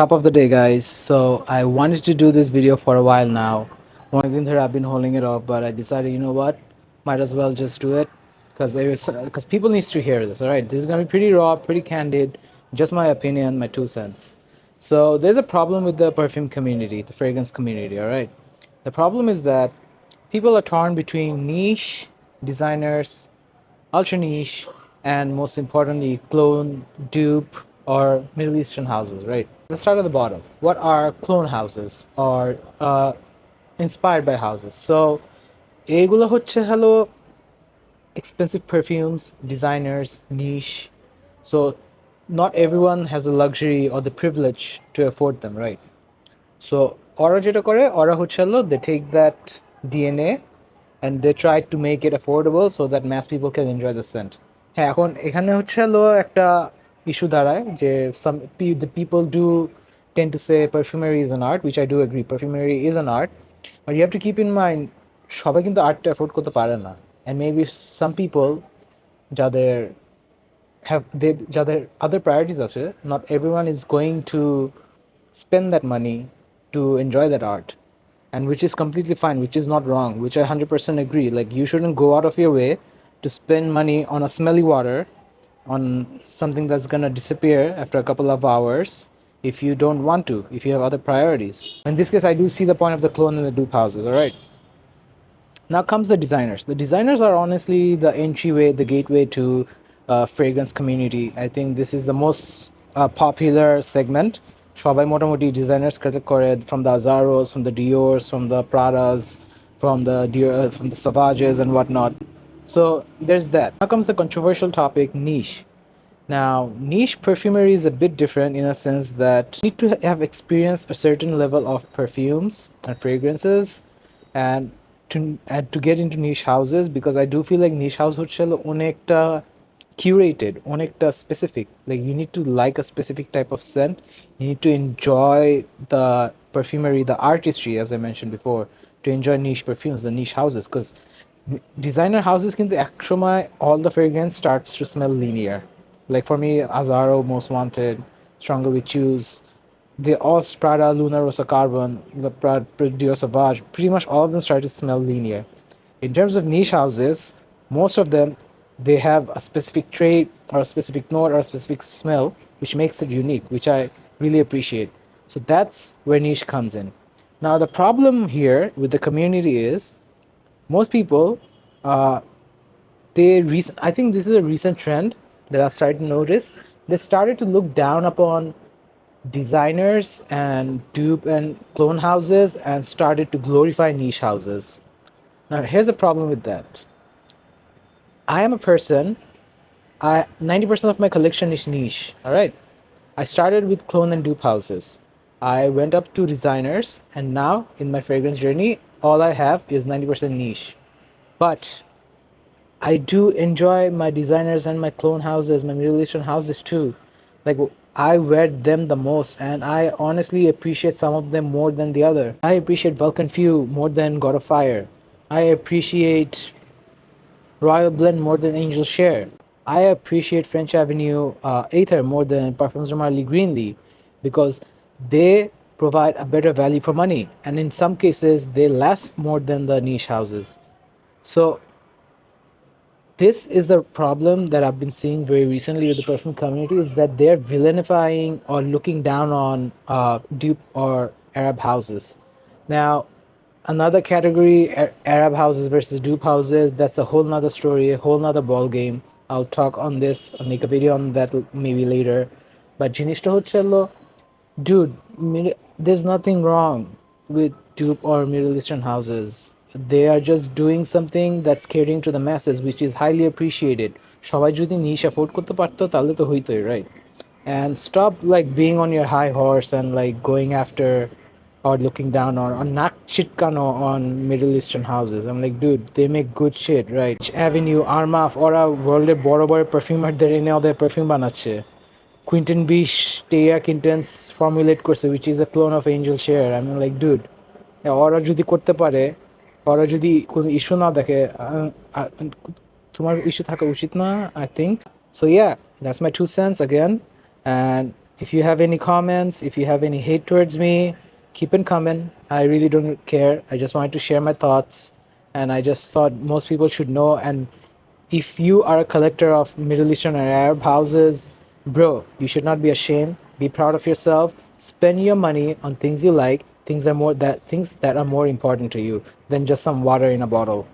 Top of the day, guys. So I wanted to do this video for a while now. I've been holding it off, but I decided, you know what, might as well just do it because people needs to hear this. All right, this is gonna be pretty raw, pretty candid, just my opinion, my 2 cents. So there's a problem with the perfume community, the fragrance community. All right, the problem is that people are torn between niche designers, ultra niche, and most importantly, clone, dupe, or Middle Eastern houses, right? Let's start at the bottom. What are clone houses or inspired by houses? So এগুলো হচ্ছে হলো expensive perfumes, designers, niche. So not everyone has the luxury or the privilege to afford them, right? So ওরা যেটা করে ওরা হচ্ছে হলো they take that DNA and they try to make it affordable so that mass people can enjoy the scent. হ্যাঁ, এখন এখানে হচ্ছে হলো একটা ইস্যু দাঁড়ায় যে the people do tend to say perfumery is an art, which I do agree, perfumery is an art, but you have to keep in mind সবাই কিন্তু আর্টটা অ্যাফোর্ড করতে পারে না, and maybe some people যাদের যাদের other priorities আছে, not everyone is going to spend that money to enjoy that art, and which is completely fine, which is not wrong, which I 100% agree. Like, you shouldn't go out of your way to spend money on a smelly water, on something that's gonna disappear after a couple of hours, if you don't want to, if you have other priorities. In this case, I do see the point of the clone and the dupe houses. All right, now comes the designers. The designers are honestly the entryway, the gateway to fragrance community. I think this is the most popular segment. সবাই মোটামুটি designers critic করে, from the Azaros, from the Diors, from the Pradas, from the Savages and whatnot. So there's that. Now comes the controversial topic, niche. Now, niche perfumery is a bit different in a sense that you need to have experienced a certain level of perfumes and fragrances and to get into niche houses, because I do feel like niche house হচ্ছে অনেকটা curated, অনেকটা specific. Like, you need to like a specific type of scent. You need to enjoy the perfumery, the artistry, as I mentioned before, to enjoy niche perfumes, the niche houses. Because designer houses কিন্তু একসময় all the fragrance starts to smell linear. Like for me, Azaro, Most Wanted, Stronger with Choose, they all, Prada, Luna Rossa Carbon, the Dior Sauvage, pretty much all of them start to smell linear. In terms of niche houses, most of them, they have a specific trait or a specific note or a specific smell which makes it unique, which I really appreciate. So that's where niche comes in. Now the problem here with the community is most people, I think this is a recent trend that I've started to notice. They started to look down upon designers and dupe and clone houses and started to glorify niche houses. Now here's a problem with that. I am a person, 90% of my collection is niche. All right, I started with clone and dupe houses. I went up to designers, and now in my fragrance journey, all I have is 90% niche. But I do enjoy my designers and my clone houses, my Middle Eastern houses too. Like, I wear them the most, and I honestly appreciate some of them more than the other. I appreciate Vulcan Few more than God of Fire. I appreciate Royal Blend more than Angel Share. I appreciate French Avenue Aether more than Parfums de Marly Greenly, because they provide a better value for money, and in some cases they last more than the niche houses. So this is the problem that I've been seeing very recently with the perfume community, is that they're villainifying or looking down on dupe or Arab houses. Now, another category, Arab houses versus dupe houses, that's a whole nother story, a whole nother ball game. I'll talk on this, I'll make a video on that maybe later. But জিনিসটা হচ্ছে হলো, dude, there's nothing wrong with dupe or Middle Eastern houses. They are just doing something that's catering to the masses, which is highly appreciated. সবাই যদি niche afford করতে পারতো তাহলে তো হইতোই, right? And stop like being on your high horse and like going after or looking down on not chitkano on Middle Eastern houses. I'm like, dude, they make good shit, right? Avenue, Armaf, ওরা ওয়ার্ল্ডের বড় বড় পারফিউমারদের এনে ওদের perfume বানাচ্ছে. Quinton Bish, Teya Quintans formulate করছে, which is a clone of Angel Share. I mean, like, dude, ওরা যদি করতে পারে, ওরা যদি কোনো ইস্যু না দেখে, তোমার ইস্যু থাকা উচিত না, I think. So yeah, that's my 2 cents again. And If you have any comments, if you have any hate towards me, keep it coming. I really don't care. I just wanted to share my thoughts, and I just thought most people should know. And if you are a collector of Middle Eastern or Arab houses, bro, you should not be ashamed. Be proud of yourself. Spend your money on things you like. Things that are more important to you than just some water in a bottle.